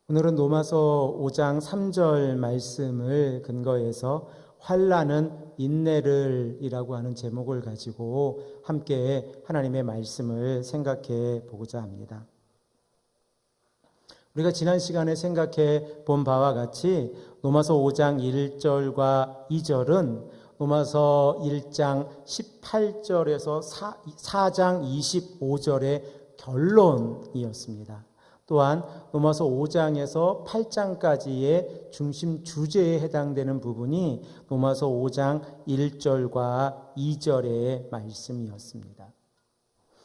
오늘은 로마서 5장 3절 말씀을 근거해서 환난은 인내를 이라고 하는 제목을 가지고 함께 하나님의 말씀을 생각해 보고자 합니다. 우리가 지난 시간에 생각해 본 바와 같이 로마서 5장 1절과 2절은 로마서 1장 18절에서 4장 25절의 결론이었습니다. 또한 로마서 5장에서 8장까지의 중심 주제에 해당되는 부분이 로마서 5장 1절과 2절의 말씀이었습니다.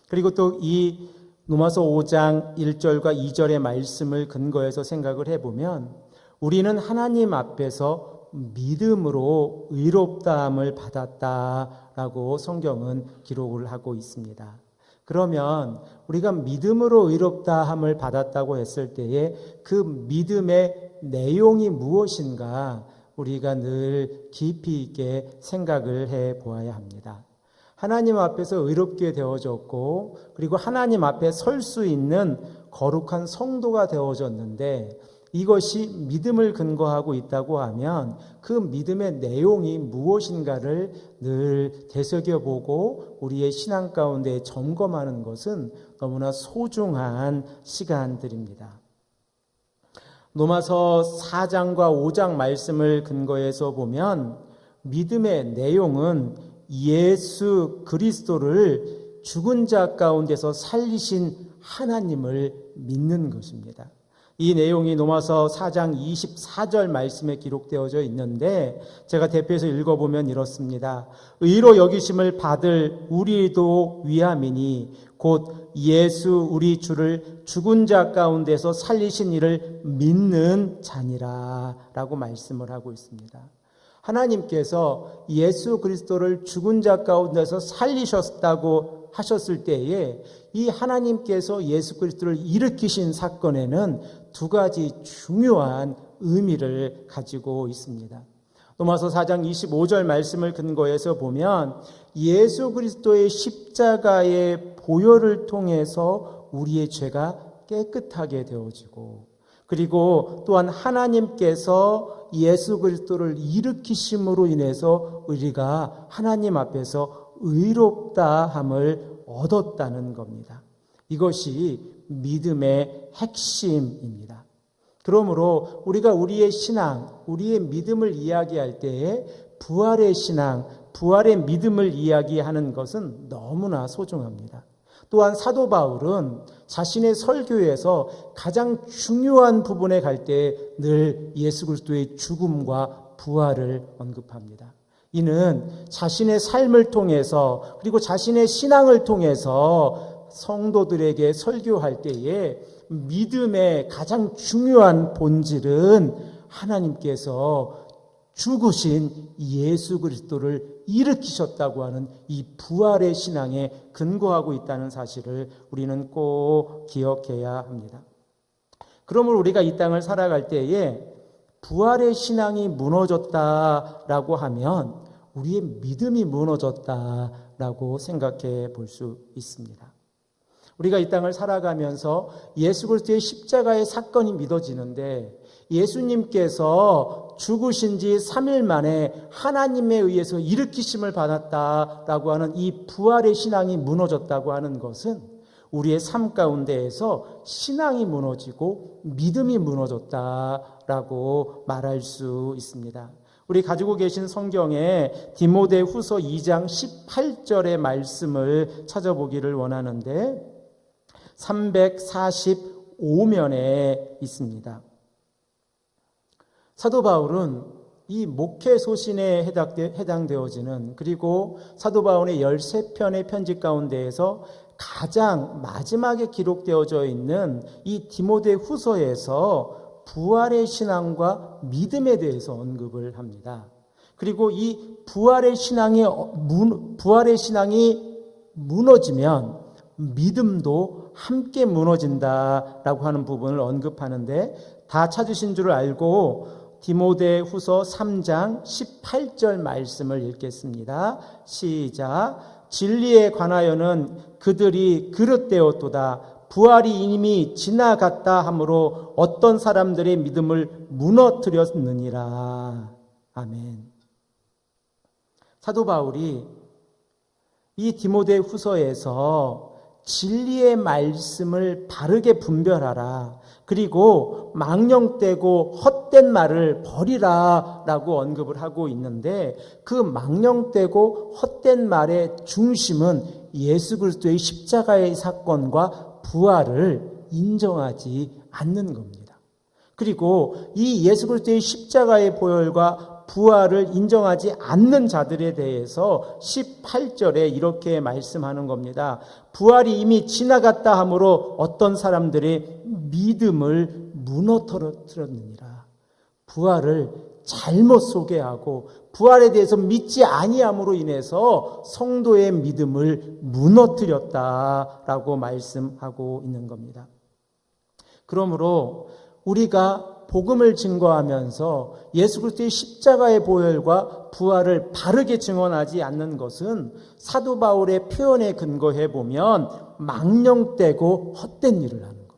그리고 또 이 로마서 5장 1절과 2절의 말씀을 근거해서 생각을 해보면 우리는 하나님 앞에서 믿음으로 의롭다함을 받았다라고 성경은 기록을 하고 있습니다. 그러면 우리가 믿음으로 의롭다함을 받았다고 했을 때에 그 믿음의 내용이 무엇인가 우리가 늘 깊이 있게 생각을 해 보아야 합니다. 하나님 앞에서 의롭게 되어졌고 그리고 하나님 앞에 설 수 있는 거룩한 성도가 되어졌는데 이것이 믿음을 근거하고 있다고 하면 그 믿음의 내용이 무엇인가를 늘 되새겨보고 우리의 신앙 가운데 점검하는 것은 너무나 소중한 시간들입니다. 로마서 4장과 5장 말씀을 근거해서 보면 믿음의 내용은 예수 그리스도를 죽은 자 가운데서 살리신 하나님을 믿는 것입니다. 이 내용이 로마서 4장 24절 말씀에 기록되어져 있는데 제가 대표해서 읽어보면 이렇습니다. 의로 여기심을 받을 우리도 위함이니 곧 예수 우리 주를 죽은 자 가운데서 살리신 이를 믿는 자니라 라고 말씀을 하고 있습니다. 하나님께서 예수 그리스도를 죽은 자 가운데서 살리셨다고 하셨을 때에 이 하나님께서 예수 그리스도를 일으키신 사건에는 두 가지 중요한 의미를 가지고 있습니다. 로마서 4장 25절 말씀을 근거해서 보면 예수 그리스도의 십자가의 보혈을 통해서 우리의 죄가 깨끗하게 되어지고 그리고 또한 하나님께서 예수 그리스도를 일으키심으로 인해서 우리가 하나님 앞에서 의롭다함을 얻었다는 겁니다. 이것이 믿음의 핵심입니다. 그러므로 우리가 우리의 신앙, 우리의 믿음을 이야기할 때에 부활의 신앙, 부활의 믿음을 이야기하는 것은 너무나 소중합니다. 또한 사도 바울은 자신의 설교에서 가장 중요한 부분에 갈 때 늘 예수 그리스도의 죽음과 부활을 언급합니다. 이는 자신의 삶을 통해서 그리고 자신의 신앙을 통해서 성도들에게 설교할 때에 믿음의 가장 중요한 본질은 하나님께서 죽으신 예수 그리스도를 일으키셨다고 하는 이 부활의 신앙에 근거하고 있다는 사실을 우리는 꼭 기억해야 합니다. 그러므로 우리가 이 땅을 살아갈 때에 부활의 신앙이 무너졌다라고 하면 우리의 믿음이 무너졌다라고 생각해 볼 수 있습니다. 우리가 이 땅을 살아가면서 예수 그리스도의 십자가의 사건이 믿어지는데 예수님께서 죽으신 지 3일 만에 하나님에 의해서 일으키심을 받았다라고 하는 이 부활의 신앙이 무너졌다고 하는 것은 우리의 삶 가운데에서 신앙이 무너지고 믿음이 무너졌다라고 말할 수 있습니다. 우리 가지고 계신 성경에 디모데후서 2장 18절의 말씀을 찾아보기를 원하는데 345면에 있습니다. 사도 바울은 이 목회 소신에 해당되어지는 그리고 사도 바울의 13편의 편지 가운데에서 가장 마지막에 기록되어져 있는 이 디모데 후서에서 부활의 신앙과 믿음에 대해서 언급을 합니다. 그리고 이 부활의 신앙이 무너지면 믿음도 함께 무너진다라고 하는 부분을 언급하는데 다 찾으신 줄 알고 디모데 후서 3장 18절 말씀을 읽겠습니다. 시작. 진리에 관하여는 그들이 그릇되었도다. 부활이 이미 지나갔다 하므로 어떤 사람들의 믿음을 무너뜨렸느니라. 아멘. 사도 바울이 이 디모데 후서에서 진리의 말씀을 바르게 분별하라. 그리고 망령되고 헛된 말을 버리라 라고 언급을 하고 있는데, 그 망령되고 헛된 말의 중심은 예수 그리스도의 십자가의 사건과 부활을 인정하지 않는 겁니다. 그리고 이 예수 그리스도의 십자가의 보혈과 부활을 인정하지 않는 자들에 대해서 18절에 이렇게 말씀하는 겁니다. 부활이 이미 지나갔다 하므로 어떤 사람들의 믿음을 무너뜨렸느니라. 부활을 잘못 소개하고 부활에 대해서 믿지 아니함으로 인해서 성도의 믿음을 무너뜨렸다라고 말씀하고 있는 겁니다. 그러므로 우리가 복음을 증거하면서 예수 그리스도의 십자가의 보혈과 부활을 바르게 증언하지 않는 것은 사도 바울의 표현에 근거해 보면 망령되고 헛된 일을 하는 겁니다.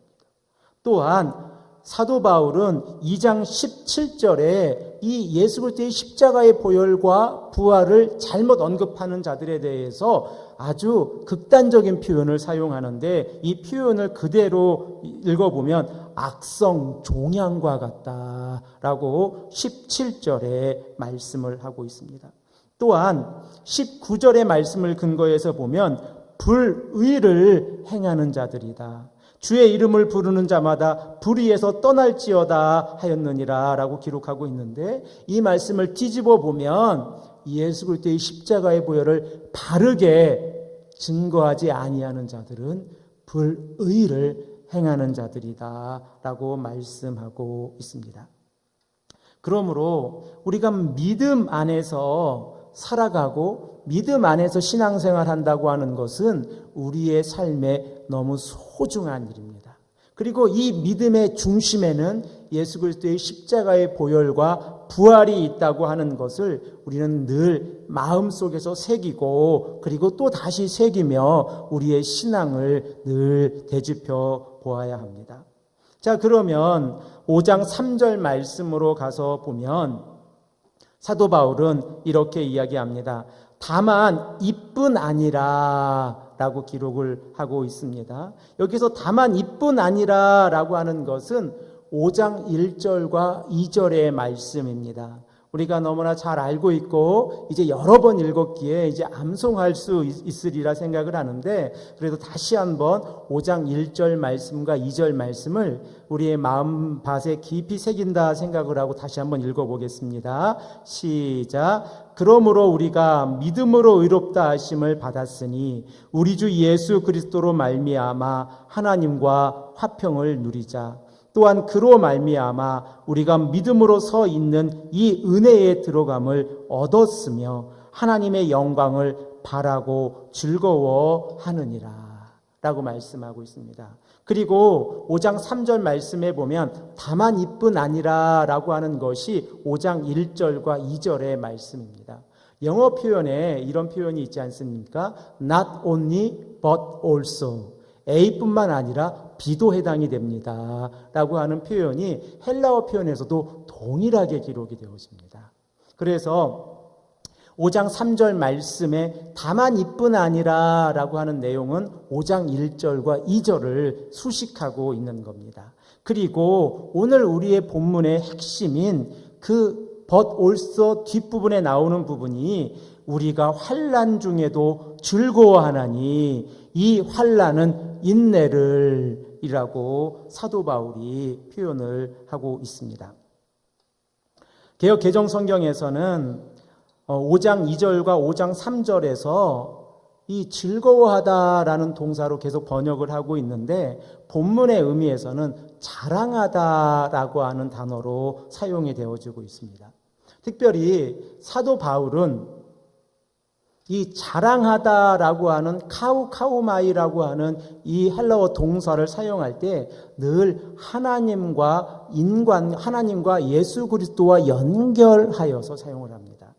또한 사도 바울은 2장 17절에 이 예수 그리스도의 십자가의 보혈과 부활을 잘못 언급하는 자들에 대해서 아주 극단적인 표현을 사용하는데, 이 표현을 그대로 읽어보면 악성 종양과 같다라고 17절에 말씀을 하고 있습니다. 또한 19절의 말씀을 근거해서 보면 불의를 행하는 자들이다. 주의 이름을 부르는 자마다 불의에서 떠날지어다 하였느니라 라고 기록하고 있는데, 이 말씀을 뒤집어 보면 예수 그리스도의 십자가의 보혈을 바르게 증거하지 아니하는 자들은 불의를 행하는 자들이다 라고 말씀하고 있습니다. 그러므로 우리가 믿음 안에서 살아가고 믿음 안에서 신앙생활 한다고 하는 것은 우리의 삶에 너무 소중한 일입니다. 그리고 이 믿음의 중심에는 예수 그리스도의 십자가의 보혈과 부활이 있다고 하는 것을 우리는 늘 마음속에서 새기고, 그리고 또 다시 새기며 우리의 신앙을 늘 되짚어 보아야 합니다. 자, 그러면 5장 3절 말씀으로 가서 보면 사도 바울은 이렇게 이야기합니다. 다만 이뿐 아니라 라고 기록을 하고 있습니다. 여기서 다만 이뿐 아니라 라고 하는 것은 5장 1절과 2절의 말씀입니다. 우리가 너무나 잘 알고 있고 이제 여러 번 읽었기에 이제 암송할 수 있으리라 생각을 하는데, 그래도 다시 한번 5장 1절 말씀과 2절 말씀을 우리의 마음밭에 깊이 새긴다 생각을 하고 다시 한번 읽어보겠습니다. 시작. 그러므로 우리가 믿음으로 의롭다 하심을 받았으니 우리 주 예수 그리스도로 말미암아 하나님과 화평을 누리자. 또한 그로 말미암아 우리가 믿음으로 서 있는 이 은혜에 들어감을 얻었으며 하나님의 영광을 바라고 즐거워하느니라 라고 말씀하고 있습니다. 그리고 5장 3절 말씀에 보면 다만 이뿐 아니라 라고 하는 것이 5장 1절과 2절의 말씀입니다. 영어 표현에 이런 표현이 있지 않습니까? Not only but also. A뿐만 아니라 B도 해당이 됩니다 라고 하는 표현이 헬라어 표현에서도 동일하게 기록이 되어집니다. 그래서 5장 3절 말씀에 다만 이뿐 아니라 라고 하는 내용은 5장 1절과 2절을 수식하고 있는 겁니다. 그리고 오늘 우리의 본문의 핵심인 그 but also 뒷부분에 나오는 부분이 우리가 환난 중에도 즐거워하나니 이 환난은 인내를 이라고 사도 바울이 표현을 하고 있습니다. 개역 개정 성경에서는 5장 2절과 5장 3절에서 이 즐거워하다라는 동사로 계속 번역을 하고 있는데, 본문의 의미에서는 자랑하다라고 하는 단어로 사용이 되어지고 있습니다. 특별히 사도 바울은 이 자랑하다라고 하는 카우마이라고 하는 이 헬라어 동사를 사용할 때 늘 하나님과 예수 그리스도와 연결하여서 사용을 합니다.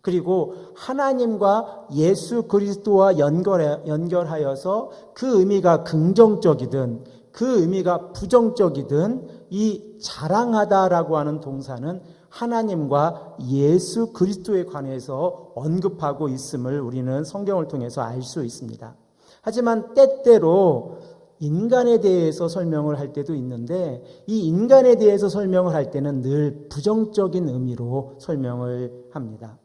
그리고 하나님과 예수 그리스도와 연결하여서 그 의미가 긍정적이든 그 의미가 부정적이든 이 자랑하다라고 하는 동사는 하나님과 예수 그리스도에 관해서 언급하고 있음을 우리는 성경을 통해서 알 수 있습니다. 하지만 때때로 인간에 대해서 설명을 할 때도 있는데 이 인간에 대해서 설명을 할 때는 늘 부정적인 의미로 설명을 합니다.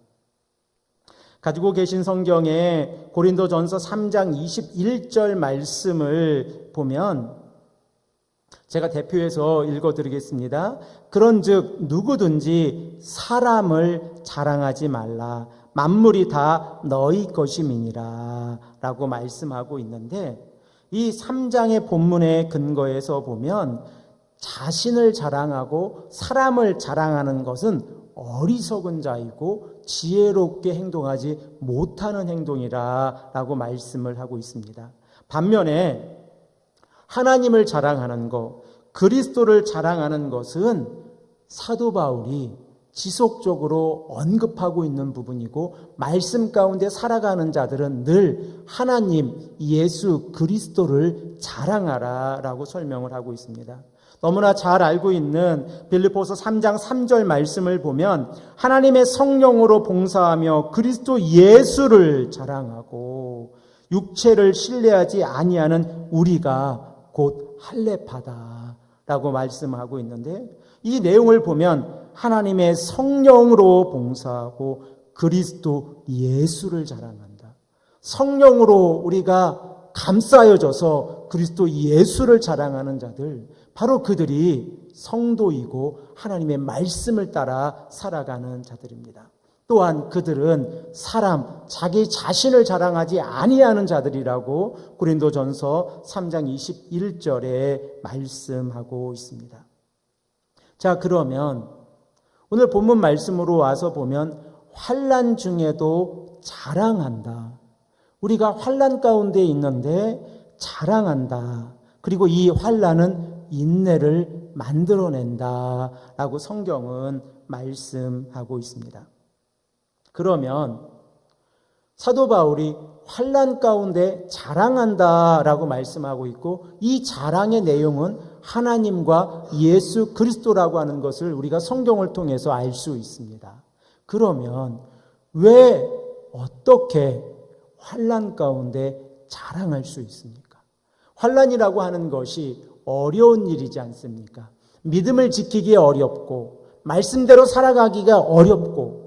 가지고 계신 성경에 고린도전서 3장 21절 말씀을 보면 제가 대표해서 읽어드리겠습니다. 그런즉 누구든지 사람을 자랑하지 말라. 만물이 다 너희 것임이니라 라고 말씀하고 있는데 이 3장의 본문의 근거에서 보면 자신을 자랑하고 사람을 자랑하는 것은 어리석은 자이고 지혜롭게 행동하지 못하는 행동이라 라고 말씀을 하고 있습니다. 반면에 하나님을 자랑하는 것, 그리스도를 자랑하는 것은 사도 바울이 지속적으로 언급하고 있는 부분이고 말씀 가운데 살아가는 자들은 늘 하나님 예수 그리스도를 자랑하라 라고 설명을 하고 있습니다. 너무나 잘 알고 있는 빌립보서 3장 3절 말씀을 보면 하나님의 성령으로 봉사하며 그리스도 예수를 자랑하고 육체를 신뢰하지 아니하는 우리가 곧 할례파다라고 말씀하고 있는데 이 내용을 보면 하나님의 성령으로 봉사하고 그리스도 예수를 자랑한다. 성령으로 우리가 감싸여져서 그리스도 예수를 자랑하는 자들, 바로 그들이 성도이고 하나님의 말씀을 따라 살아가는 자들입니다. 또한 그들은 사람, 자기 자신을 자랑하지 아니하는 자들이라고 고린도전서 3장 21절에 말씀하고 있습니다. 자, 그러면 오늘 본문 말씀으로 와서 보면 환난 중에도 자랑한다. 우리가 환난 가운데 있는데 자랑한다. 그리고 이 환난은 인내를 만들어낸다 라고 성경은 말씀하고 있습니다. 그러면 사도 바울이 환난 가운데 자랑한다라고 말씀하고 있고 이 자랑의 내용은 하나님과 예수 그리스도라고 하는 것을 우리가 성경을 통해서 알 수 있습니다. 그러면 왜 어떻게 환난 가운데 자랑할 수 있습니까? 환난이라고 하는 것이 어려운 일이지 않습니까? 믿음을 지키기 어렵고 말씀대로 살아가기가 어렵고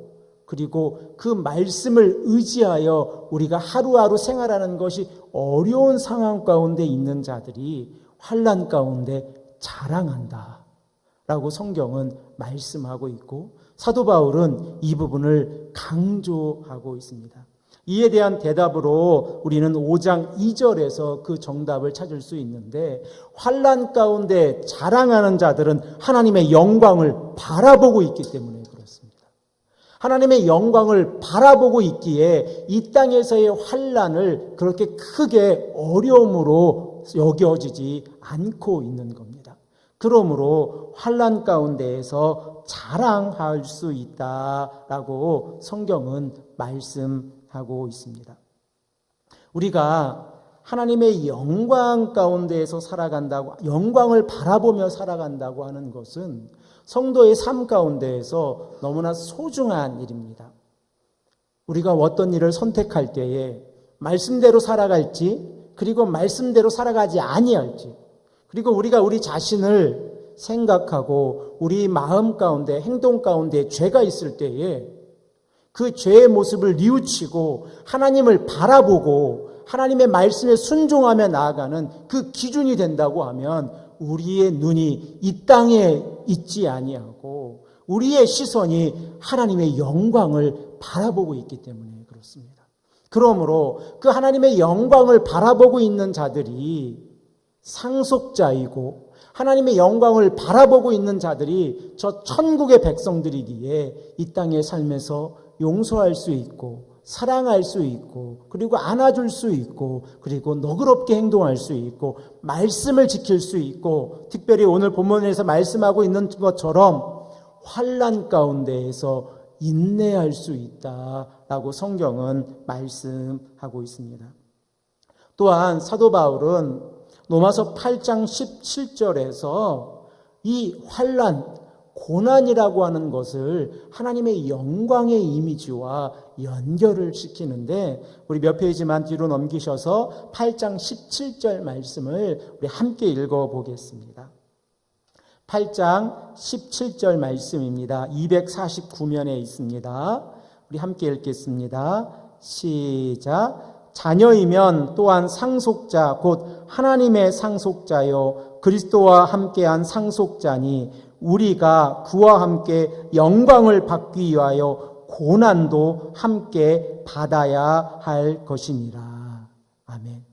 그리고 그 말씀을 의지하여 우리가 하루하루 생활하는 것이 어려운 상황 가운데 있는 자들이 환난 가운데 자랑한다 라고 성경은 말씀하고 있고 사도 바울은 이 부분을 강조하고 있습니다. 이에 대한 대답으로 우리는 5장 2절에서 그 정답을 찾을 수 있는데 환난 가운데 자랑하는 자들은 하나님의 영광을 바라보고 있기 때문에 그렇습니다. 하나님의 영광을 바라보고 있기에 이 땅에서의 환난을 그렇게 크게 어려움으로 여겨지지 않고 있는 겁니다. 그러므로 환난 가운데에서 자랑할 수 있다라고 성경은 말씀하고 있습니다. 우리가 하나님의 영광 가운데에서 살아간다고, 영광을 바라보며 살아간다고 하는 것은 성도의 삶 가운데에서 너무나 소중한 일입니다. 우리가 어떤 일을 선택할 때에 말씀대로 살아갈지, 그리고 말씀대로 살아가지 아니할지, 그리고 우리가 우리 자신을 생각하고 우리 마음 가운데, 행동 가운데 죄가 있을 때에 그 죄의 모습을 뉘우치고 하나님을 바라보고 하나님의 말씀에 순종하며 나아가는 그 기준이 된다고 하면 우리의 눈이 이 땅에 있지 아니하고 우리의 시선이 하나님의 영광을 바라보고 있기 때문에 그렇습니다. 그러므로 그 하나님의 영광을 바라보고 있는 자들이 상속자이고 하나님의 영광을 바라보고 있는 자들이 저 천국의 백성들이기에 이 땅의 삶에서 용서할 수 있고 사랑할 수 있고 그리고 안아줄 수 있고 그리고 너그럽게 행동할 수 있고 말씀을 지킬 수 있고 특별히 오늘 본문에서 말씀하고 있는 것처럼 환난 가운데에서 인내할 수 있다라고 성경은 말씀하고 있습니다. 또한 사도 바울은 로마서 8장 17절에서 이 환난, 고난이라고 하는 것을 하나님의 영광의 이미지와 연결을 시키는데, 우리 몇 페이지만 뒤로 넘기셔서 8장 17절 말씀을 우리 함께 읽어보겠습니다. 8장 17절 말씀입니다. 249면에 있습니다. 우리 함께 읽겠습니다. 시작. 자녀이면 또한 상속자 곧 하나님의 상속자요 그리스도와 함께한 상속자니 우리가 그와 함께 영광을 받기 위하여 고난도 함께 받아야 할 것이니라. 아멘.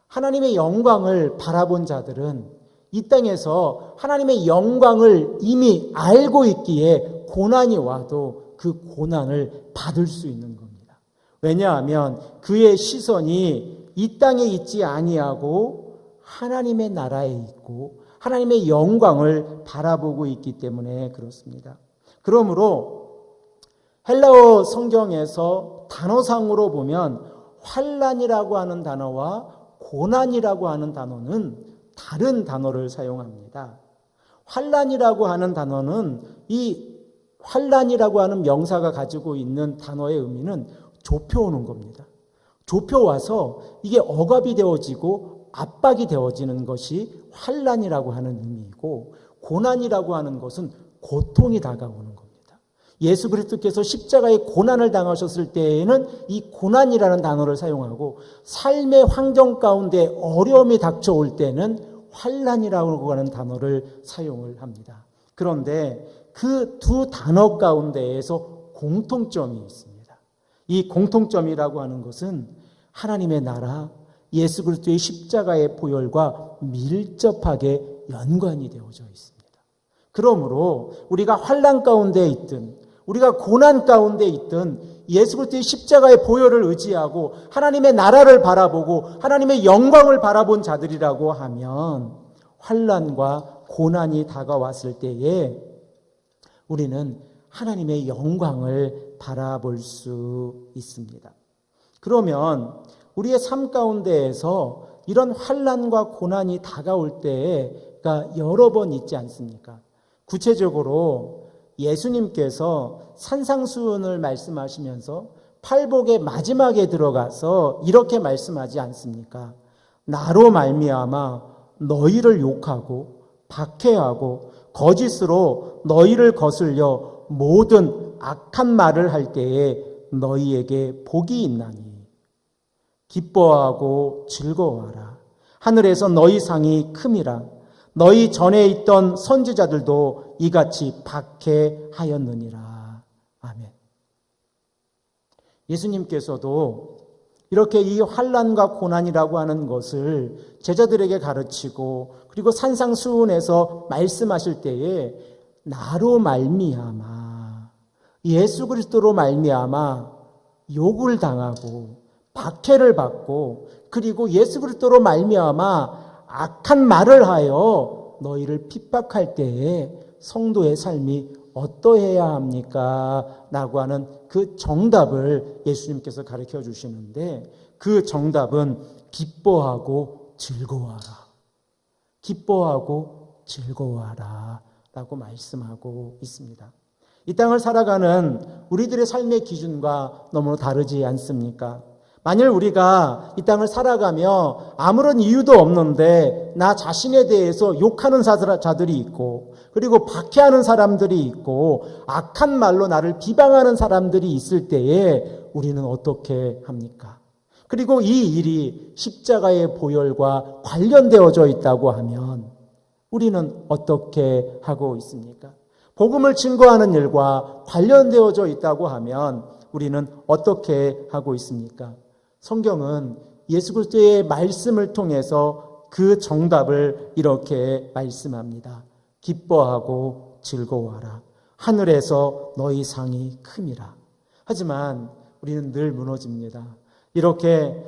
하나님의 영광을 바라본 자들은 이 땅에서 하나님의 영광을 이미 알고 있기에 고난이 와도 그 고난을 받을 수 있는 겁니다. 왜냐하면 그의 시선이 이 땅에 있지 아니하고 하나님의 나라에 있고 하나님의 영광을 바라보고 있기 때문에 그렇습니다. 그러므로 헬라어 성경에서 단어상으로 보면 환난이라고 하는 단어와 고난이라고 하는 단어는 다른 단어를 사용합니다. 환난이라고 하는 단어는 이 환난이라고 하는 명사가 가지고 있는 단어의 의미는 좁혀오는 겁니다. 좁혀와서 이게 억압이 되어지고 압박이 되어지는 것이 환난이라고 하는 의미이고, 고난이라고 하는 것은 고통이 다가오는 겁니다. 예수 그리스도께서 십자가의 고난을 당하셨을 때에는 이 고난이라는 단어를 사용하고, 삶의 환경 가운데 어려움이 닥쳐올 때는 환난이라고 하는 단어를 사용을 합니다. 그런데 그 두 단어 가운데에서 공통점이 있습니다. 이 공통점이라고 하는 것은 하나님의 나라, 예수 그리스도의 십자가의 보혈과 밀접하게 연관이 되어져 있습니다. 그러므로 우리가 환난 가운데 있든 우리가 고난 가운데 있든 예수 그리스도의 십자가의 보혈을 의지하고 하나님의 나라를 바라보고 하나님의 영광을 바라본 자들이라고 하면 환난과 고난이 다가왔을 때에 우리는 하나님의 영광을 바라볼 수 있습니다. 그러면 우리의 삶 가운데에서 이런 환난과 고난이 다가올 때가 여러 번 있지 않습니까? 구체적으로 예수님께서 산상수훈을 말씀하시면서 팔복의 마지막에 들어가서 이렇게 말씀하지 않습니까? 나로 말미암아 너희를 욕하고 박해하고 거짓으로 너희를 거슬려 모든 악한 말을 할 때에 너희에게 복이 있나니 기뻐하고 즐거워하라. 하늘에서 너희 상이 큼이라. 너희 전에 있던 선지자들도 이같이 박해하였느니라. 아멘. 예수님께서도 이렇게 이 환난과 고난이라고 하는 것을 제자들에게 가르치고 그리고 산상수훈에서 말씀하실 때에 나로 말미암아 예수 그리스도로 말미암아 욕을 당하고 박해를 받고 그리고 예수 그리스도로 말미암아 악한 말을 하여 너희를 핍박할 때에 성도의 삶이 어떠해야 합니까? 라고 하는 그 정답을 예수님께서 가르쳐 주시는데, 그 정답은 기뻐하고 즐거워하라. 기뻐하고 즐거워하라 라고 말씀하고 있습니다. 이 땅을 살아가는 우리들의 삶의 기준과 너무 다르지 않습니까? 만일 우리가 이 땅을 살아가며 아무런 이유도 없는데 나 자신에 대해서 욕하는 자들이 있고 그리고 박해하는 사람들이 있고 악한 말로 나를 비방하는 사람들이 있을 때에 우리는 어떻게 합니까? 그리고 이 일이 십자가의 보혈과 관련되어져 있다고 하면 우리는 어떻게 하고 있습니까? 복음을 증거하는 일과 관련되어져 있다고 하면 우리는 어떻게 하고 있습니까? 성경은 예수 그리스도의 말씀을 통해서 그 정답을 이렇게 말씀합니다. 기뻐하고 즐거워하라. 하늘에서 너희 상이 큼이라. 하지만 우리는 늘 무너집니다. 이렇게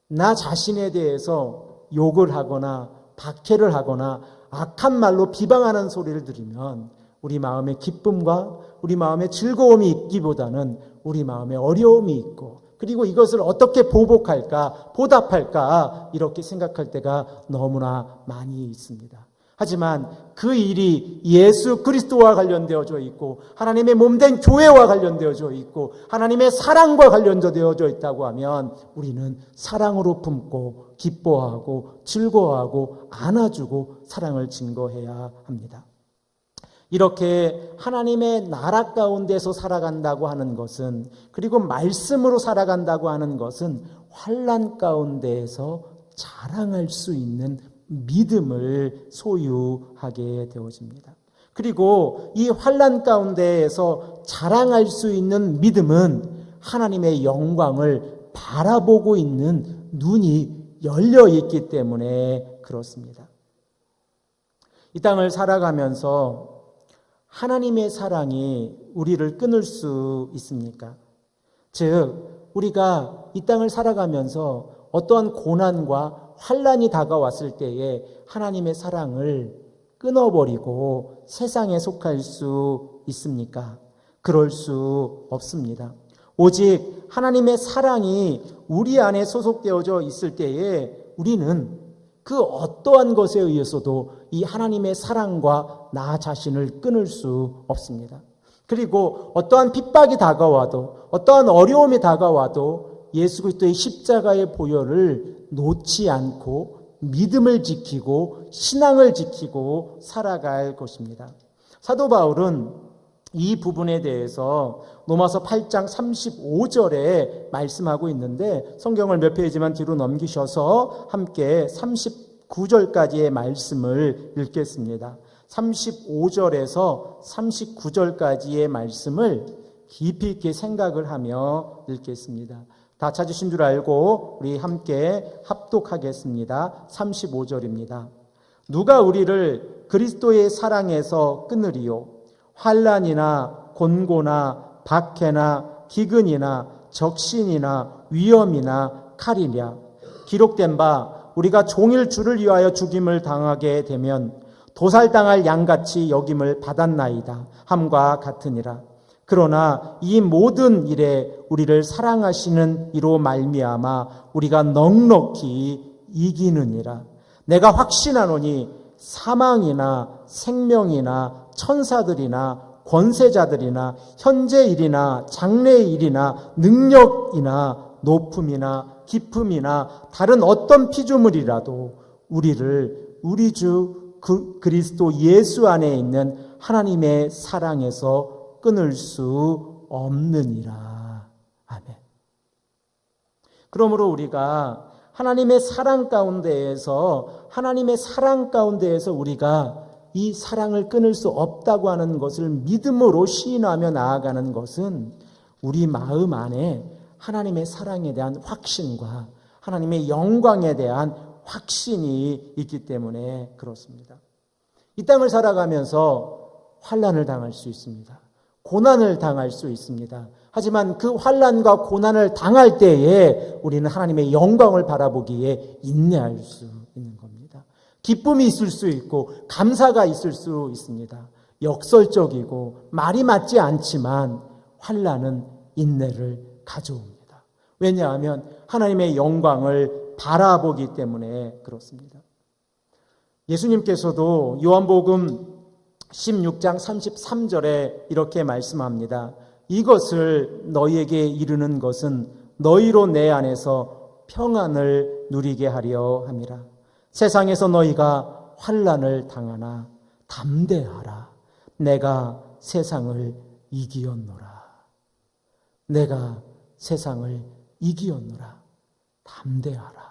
나 자신에 대해서 욕을 하거나 박해를 하거나 악한 말로 비방하는 소리를 들으면 우리 마음의 기쁨과 우리 마음에 즐거움이 있기보다는 우리 마음에 어려움이 있고, 그리고 이것을 어떻게 보복할까, 보답할까 이렇게 생각할 때가 너무나 많이 있습니다. 하지만 그 일이 예수 그리스도와 관련되어져 있고 하나님의 몸된 교회와 관련되어져 있고 하나님의 사랑과 관련되어져 있다고 하면 우리는 사랑으로 품고 기뻐하고 즐거워하고 안아주고 사랑을 증거해야 합니다. 이렇게 하나님의 나라 가운데서 살아간다고 하는 것은, 그리고 말씀으로 살아간다고 하는 것은 환난 가운데에서 자랑할 수 있는 믿음을 소유하게 되어집니다. 그리고 이 환난 가운데에서 자랑할 수 있는 믿음은 하나님의 영광을 바라보고 있는 눈이 열려 있기 때문에 그렇습니다. 이 땅을 살아가면서 하나님의 사랑이 우리를 끊을 수 있습니까? 즉, 우리가 이 땅을 살아가면서 어떠한 고난과 환난이 다가왔을 때에 하나님의 사랑을 끊어버리고 세상에 속할 수 있습니까? 그럴 수 없습니다. 오직 하나님의 사랑이 우리 안에 소속되어져 있을 때에 우리는 그 어떠한 것에 의해서도 이 하나님의 사랑과 나 자신을 끊을 수 없습니다. 그리고 어떠한 핍박이 다가와도, 어떠한 어려움이 다가와도 예수 그리스도의 십자가의 보혈을 놓지 않고 믿음을 지키고 신앙을 지키고 살아갈 것입니다. 사도 바울은 이 부분에 대해서 로마서 8장 35절에 말씀하고 있는데, 성경을 몇 페이지만 뒤로 넘기셔서 함께 39절까지의 말씀을 읽겠습니다. 35절에서 39절까지의 말씀을 깊이 있게 생각을 하며 읽겠습니다. 다 찾으신 줄 알고 우리 함께 합독하겠습니다. 35절입니다. 누가 우리를 그리스도의 사랑에서 끊으리요? 환난이나 곤고나 박해나 기근이나 적신이나 위험이나 칼이랴. 기록된 바 우리가 종일 주를 위하여 죽임을 당하게 되면 도살당할 양같이 여김을 받았나이다 함과 같으니라. 그러나 이 모든 일에 우리를 사랑하시는 이로 말미암아 우리가 넉넉히 이기느니라. 내가 확신하노니 사망이나 생명이나 천사들이나 권세자들이나 현재 일이나 장래 일이나 능력이나 높음이나 깊음이나 다른 어떤 피조물이라도 우리를 우리 주 그리스도 예수 안에 있는 하나님의 사랑에서 끊을 수 없느니라. 아멘. 그러므로 우리가 하나님의 사랑 가운데에서 우리가 이 사랑을 끊을 수 없다고 하는 것을 믿음으로 시인하며 나아가는 것은 우리 마음 안에 하나님의 사랑에 대한 확신과 하나님의 영광에 대한 확신이 있기 때문에 그렇습니다. 이 땅을 살아가면서 환난을 당할 수 있습니다. 고난을 당할 수 있습니다. 하지만 그 환난과 고난을 당할 때에 우리는 하나님의 영광을 바라보기에 인내할 수 있는 겁니다. 기쁨이 있을 수 있고 감사가 있을 수 있습니다. 역설적이고 말이 맞지 않지만 환난은 인내를 가져옵니다. 왜냐하면 하나님의 영광을 바라보기 때문에 그렇습니다. 예수님께서도 요한복음 16장 33절에 이렇게 말씀합니다. 이것을 너희에게 이르는 것은 너희로 내 안에서 평안을 누리게 하려 함이라. 세상에서 너희가 환난을 당하나 담대하라. 내가 세상을 이기었노라. 내가 세상을 이기었노라. 담대하라.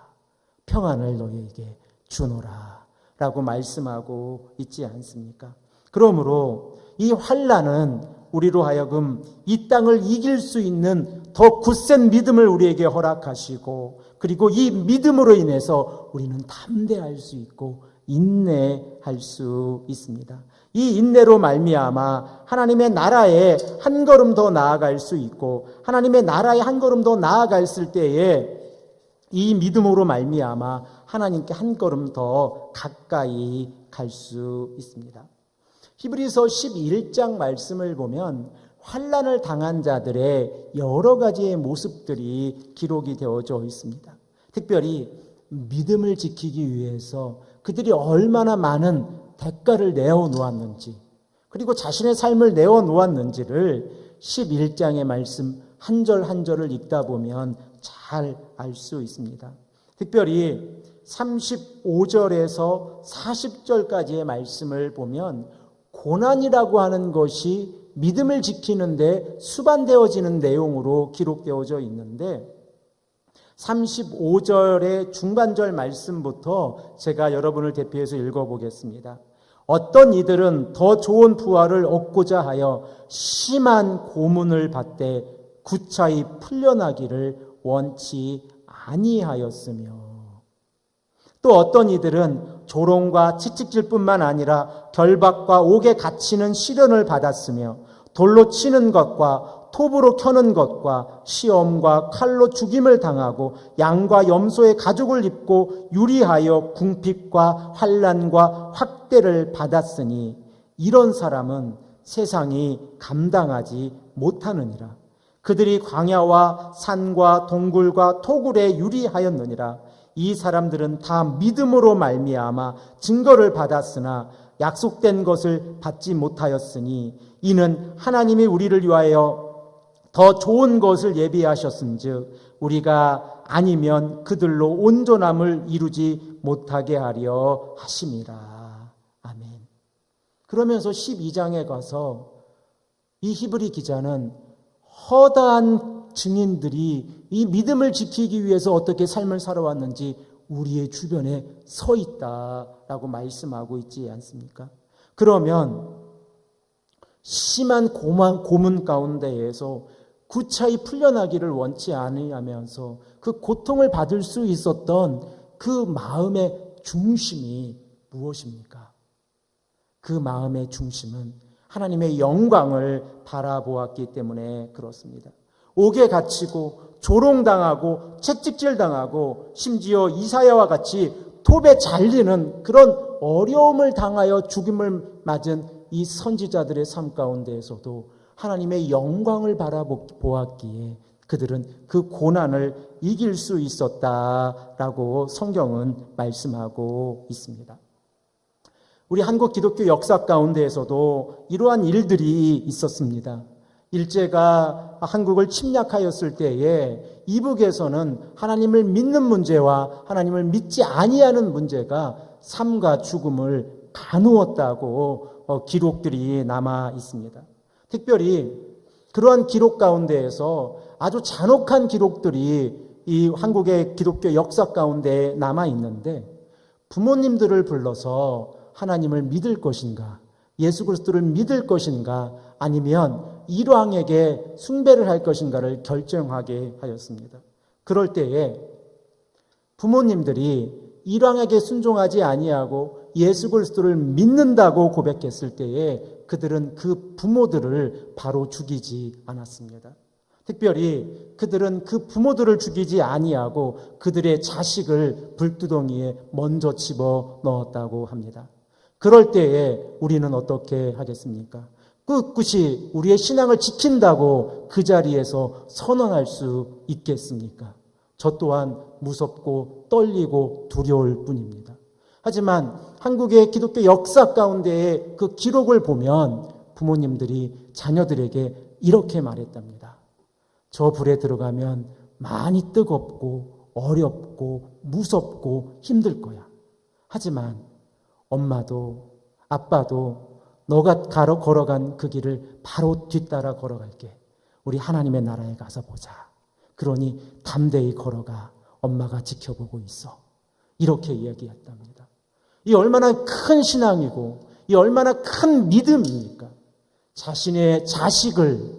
평안을 너희에게 주노라. 라고 말씀하고 있지 않습니까? 그러므로 이 환난은 우리로 하여금 이 땅을 이길 수 있는 더 굳센 믿음을 우리에게 허락하시고, 그리고 이 믿음으로 인해서 우리는 담대할 수 있고 인내할 수 있습니다. 이 인내로 말미암아 하나님의 나라에 한 걸음 더 나아갈 수 있고, 하나님의 나라에 한 걸음 더 나아갔을 때에 이 믿음으로 말미암아 하나님께 한 걸음 더 가까이 갈 수 있습니다. 히브리서 11장 말씀을 보면 환난을 당한 자들의 여러 가지의 모습들이 기록이 되어져 있습니다. 특별히 믿음을 지키기 위해서 그들이 얼마나 많은 대가를 내어놓았는지, 그리고 자신의 삶을 내어놓았는지를 11장의 말씀 한 절 한 절을 읽다 보면 잘 알 수 있습니다. 특별히 35절에서 40절까지의 말씀을 보면 고난이라고 하는 것이 믿음을 지키는데 수반되어지는 내용으로 기록되어져 있는데, 35절의 중반절 말씀부터 제가 여러분을 대표해서 읽어보겠습니다. 어떤 이들은 더 좋은 부활을 얻고자 하여 심한 고문을 받되 구차히 풀려나기를 원치 아니하였으며, 또 어떤 이들은 조롱과 채찍질뿐만 아니라 결박과 옥에 갇히는 시련을 받았으며 돌로 치는 것과 톱으로 켜는 것과 시험과 칼로 죽임을 당하고 양과 염소의 가죽을 입고 유리하여 궁핍과 환난과 학대를 받았으니 이런 사람은 세상이 감당하지 못하느니라. 그들이 광야와 산과 동굴과 토굴에 유리하였느니라. 이 사람들은 다 믿음으로 말미암아 증거를 받았으나 약속된 것을 받지 못하였으니 이는 하나님이 우리를 위하여 더 좋은 것을 예비하셨은즉 우리가 아니면 그들로 온전함을 이루지 못하게 하려 하심이라. 아멘. 그러면서 12장에 가서 이 히브리 기자는 허다한 증인들이 이 믿음을 지키기 위해서 어떻게 삶을 살아왔는지 우리의 주변에 서 있다라고 말씀하고 있지 않습니까? 그러면 심한 고문 가운데에서 구차히 풀려나기를 원치 않으면서 그 고통을 받을 수 있었던 그 마음의 중심이 무엇입니까? 그 마음의 중심은 하나님의 영광을 바라보았기 때문에 그렇습니다. 옥에 갇히고 조롱당하고 채찍질당하고 심지어 이사야와 같이 톱에 잘리는 그런 어려움을 당하여 죽임을 맞은 이 선지자들의 삶 가운데에서도 하나님의 영광을 바라보았기에 그들은 그 고난을 이길 수 있었다라고 성경은 말씀하고 있습니다. 우리 한국 기독교 역사 가운데에서도 이러한 일들이 있었습니다. 일제가 한국을 침략하였을 때에 이북에서는 하나님을 믿는 문제와 하나님을 믿지 아니하는 문제가 삶과 죽음을 가누었다고 기록들이 남아 있습니다. 특별히 그러한 기록 가운데에서 아주 잔혹한 기록들이 이 한국의 기독교 역사 가운데 남아 있는데, 부모님들을 불러서 하나님을 믿을 것인가, 예수 그리스도를 믿을 것인가, 아니면 일왕에게 숭배를 할 것인가를 결정하게 하였습니다. 그럴 때에 부모님들이 일왕에게 순종하지 아니하고 예수 그리스도를 믿는다고 고백했을 때에 그들은 그 부모들을 바로 죽이지 않았습니다. 특별히 그들은 그 부모들을 죽이지 아니하고 그들의 자식을 불두덩이에 먼저 집어 넣었다고 합니다. 그럴 때에 우리는 어떻게 하겠습니까? 꿋꿋이 우리의 신앙을 지킨다고 그 자리에서 선언할 수 있겠습니까? 저 또한 무섭고 떨리고 두려울 뿐입니다. 하지만 한국의 기독교 역사 가운데의 그 기록을 보면 부모님들이 자녀들에게 이렇게 말했답니다. 저 불에 들어가면 많이 뜨겁고 어렵고 무섭고 힘들 거야. 하지만 엄마도 아빠도 너가 걸어간 그 길을 바로 뒤따라 걸어갈게. 우리 하나님의 나라에 가서 보자. 그러니 담대히 걸어가. 엄마가 지켜보고 있어. 이렇게 이야기했답니다. 이 얼마나 큰 신앙이고 이 얼마나 큰 믿음입니까? 자신의 자식을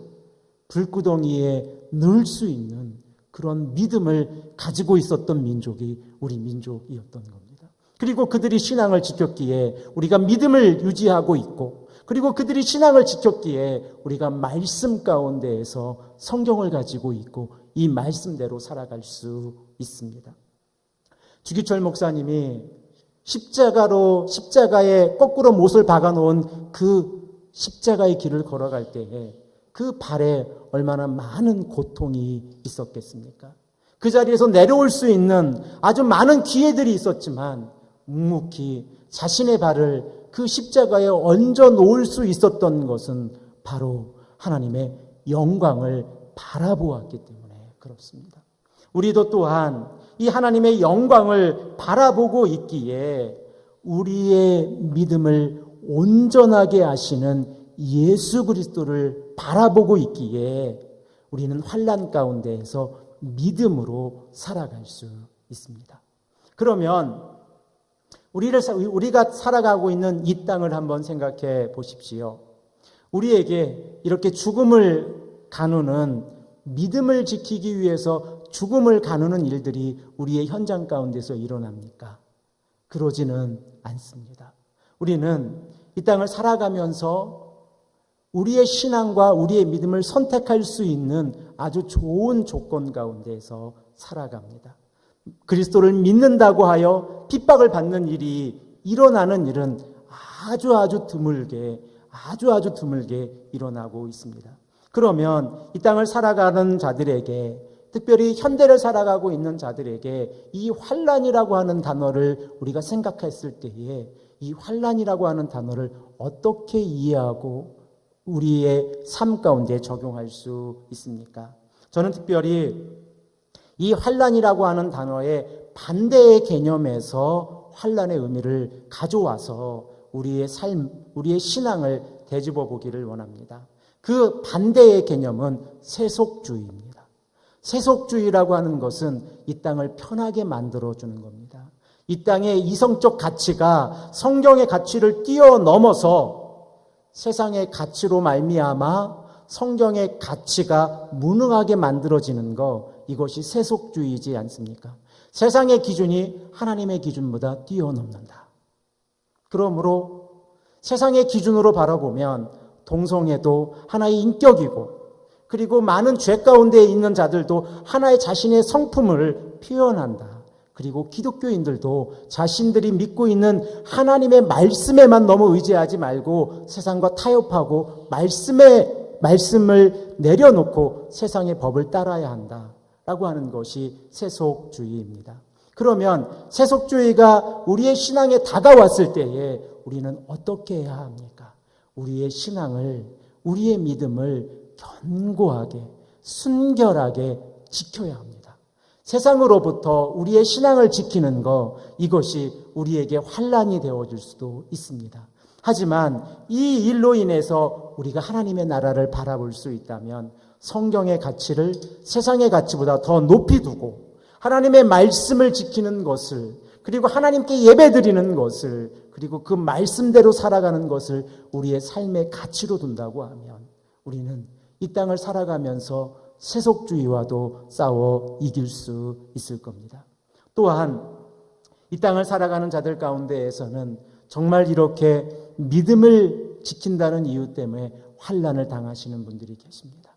불구덩이에 넣을 수 있는 그런 믿음을 가지고 있었던 민족이 우리 민족이었던 겁니다. 그리고 그들이 신앙을 지켰기에 우리가 믿음을 유지하고 있고, 그리고 그들이 신앙을 지켰기에 우리가 말씀 가운데에서 성경을 가지고 있고 이 말씀대로 살아갈 수 있습니다. 주기철 목사님이 십자가에 거꾸로 못을 박아놓은 그 십자가의 길을 걸어갈 때에 그 발에 얼마나 많은 고통이 있었겠습니까? 그 자리에서 내려올 수 있는 아주 많은 기회들이 있었지만 묵묵히 자신의 발을 그 십자가에 얹어 놓을 수 있었던 것은 바로 하나님의 영광을 바라보았기 때문에 그렇습니다. 우리도 또한 이 하나님의 영광을 바라보고 있기에 우리의 믿음을 온전하게 하시는 예수 그리스도를 바라보고 있기에 우리는 환난 가운데에서 믿음으로 살아갈 수 있습니다. 그러면 우리가 살아가고 있는 이 땅을 한번 생각해 보십시오. 우리에게 이렇게 죽음을 가누는, 믿음을 지키기 위해서 죽음을 가누는 일들이 우리의 현장 가운데서 일어납니까? 그러지는 않습니다. 우리는 이 땅을 살아가면서 우리의 신앙과 우리의 믿음을 선택할 수 있는 아주 좋은 조건 가운데에서 살아갑니다. 그리스도를 믿는다고 하여 핍박을 받는 일이 일어나는 일은 아주 드물게 일어나고 있습니다. 그러면 이 땅을 살아가는 자들에게, 특별히 현대를 살아가고 있는 자들에게 이 환난이라고 하는 단어를 우리가 생각했을 때에 이 환난이라고 하는 단어를 어떻게 이해하고 우리의 삶 가운데 적용할 수 있습니까? 저는 특별히 이 환난이라고 하는 단어의 반대의 개념에서 환난의 의미를 가져와서 우리의 삶, 우리의 신앙을 되짚어 보기를 원합니다. 그 반대의 개념은 세속주의입니다. 세속주의라고 하는 것은 이 땅을 편하게 만들어주는 겁니다. 이 땅의 이성적 가치가 성경의 가치를 뛰어넘어서 세상의 가치로 말미암아 성경의 가치가 무능하게 만들어지는 것, 이것이 세속주의이지 않습니까? 세상의 기준이 하나님의 기준보다 뛰어넘는다. 그러므로 세상의 기준으로 바라보면 동성애도 하나의 인격이고, 그리고 많은 죄 가운데 있는 자들도 하나의 자신의 성품을 표현한다. 그리고 기독교인들도 자신들이 믿고 있는 하나님의 말씀에만 너무 의지하지 말고 세상과 타협하고 말씀을 내려놓고 세상의 법을 따라야 한다라고 하는 것이 세속주의입니다. 그러면 세속주의가 우리의 신앙에 다가왔을 때에 우리는 어떻게 해야 합니까? 우리의 신앙을, 우리의 믿음을 견고하게, 순결하게 지켜야 합니다. 세상으로부터 우리의 신앙을 지키는 것, 이것이 우리에게 환난이 되어질 수도 있습니다. 하지만 이 일로 인해서 우리가 하나님의 나라를 바라볼 수 있다면 성경의 가치를 세상의 가치보다 더 높이 두고 하나님의 말씀을 지키는 것을, 그리고 하나님께 예배드리는 것을, 그리고 그 말씀대로 살아가는 것을 우리의 삶의 가치로 둔다고 하면 우리는 이 땅을 살아가면서 세속주의와도 싸워 이길 수 있을 겁니다. 또한 이 땅을 살아가는 자들 가운데에서는 정말 이렇게 믿음을 지킨다는 이유 때문에 환난을 당하시는 분들이 계십니다.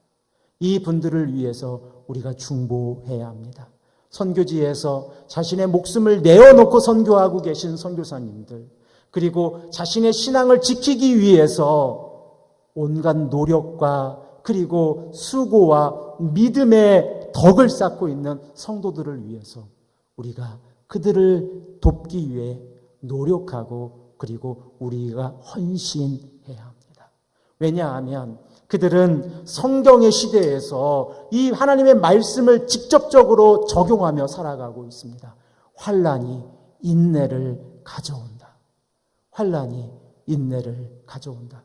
이 분들을 위해서 우리가 중보해야 합니다. 선교지에서 자신의 목숨을 내어놓고 선교하고 계신 선교사님들, 그리고 자신의 신앙을 지키기 위해서 온갖 노력과 그리고 수고와 믿음의 덕을 쌓고 있는 성도들을 위해서 우리가 그들을 돕기 위해 노력하고 그리고 우리가 헌신해야 합니다. 왜냐하면 그들은 성경의 시대에서 이 하나님의 말씀을 직접적으로 적용하며 살아가고 있습니다. 환난이 인내를 가져온다. 환난이 인내를 가져온다.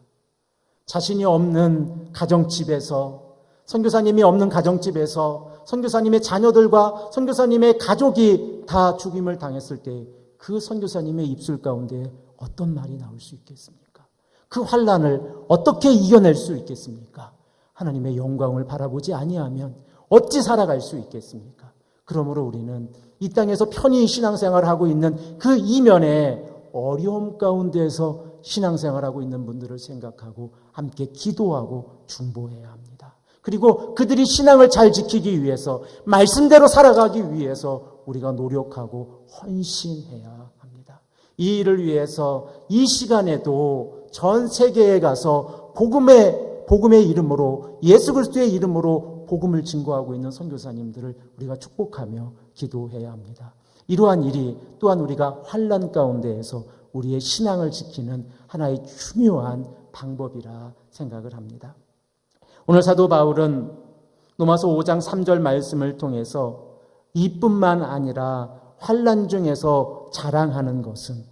자신이 없는 가정집에서, 선교사님이 없는 가정집에서 선교사님의 자녀들과 선교사님의 가족이 다 죽임을 당했을 때 그 선교사님의 입술 가운데 어떤 말이 나올 수 있겠습니까? 그 환난을 어떻게 이겨낼 수 있겠습니까? 하나님의 영광을 바라보지 아니하면 어찌 살아갈 수 있겠습니까? 그러므로 우리는 이 땅에서 편히 신앙생활을 하고 있는 그 이면에 어려움 가운데에서 신앙생활하고 있는 분들을 생각하고 함께 기도하고 중보해야 합니다. 그리고 그들이 신앙을 잘 지키기 위해서, 말씀대로 살아가기 위해서 우리가 노력하고 헌신해야 합니다. 이 일을 위해서 이 시간에도 전 세계에 가서 복음의 이름으로, 예수 그리스도의 이름으로 복음을 증거하고 있는 선교사님들을 우리가 축복하며 기도해야 합니다. 이러한 일이 또한 우리가 환난 가운데에서 우리의 신앙을 지키는 하나의 중요한 방법이라 생각을 합니다. 오늘 사도 바울은 로마서 5장 3절 말씀을 통해서 이뿐만 아니라 환난 중에서 자랑하는 것은,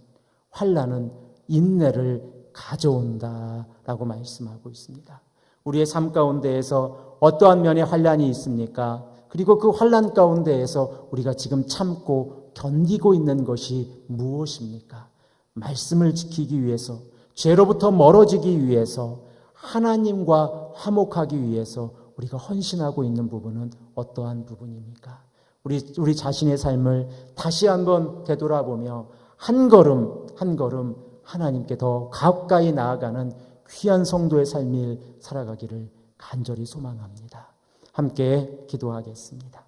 환난은 인내를 가져온다라고 말씀하고 있습니다. 우리의 삶 가운데에서 어떠한 면의 환난이 있습니까? 그리고 그 환난 가운데에서 우리가 지금 참고 견디고 있는 것이 무엇입니까? 말씀을 지키기 위해서, 죄로부터 멀어지기 위해서, 하나님과 화목하기 위해서 우리가 헌신하고 있는 부분은 어떠한 부분입니까? 우리 자신의 삶을 다시 한번 되돌아보며 한 걸음 한 걸음 하나님께 더 가까이 나아가는 귀한 성도의 삶을 살아가기를 간절히 소망합니다. 함께 기도하겠습니다.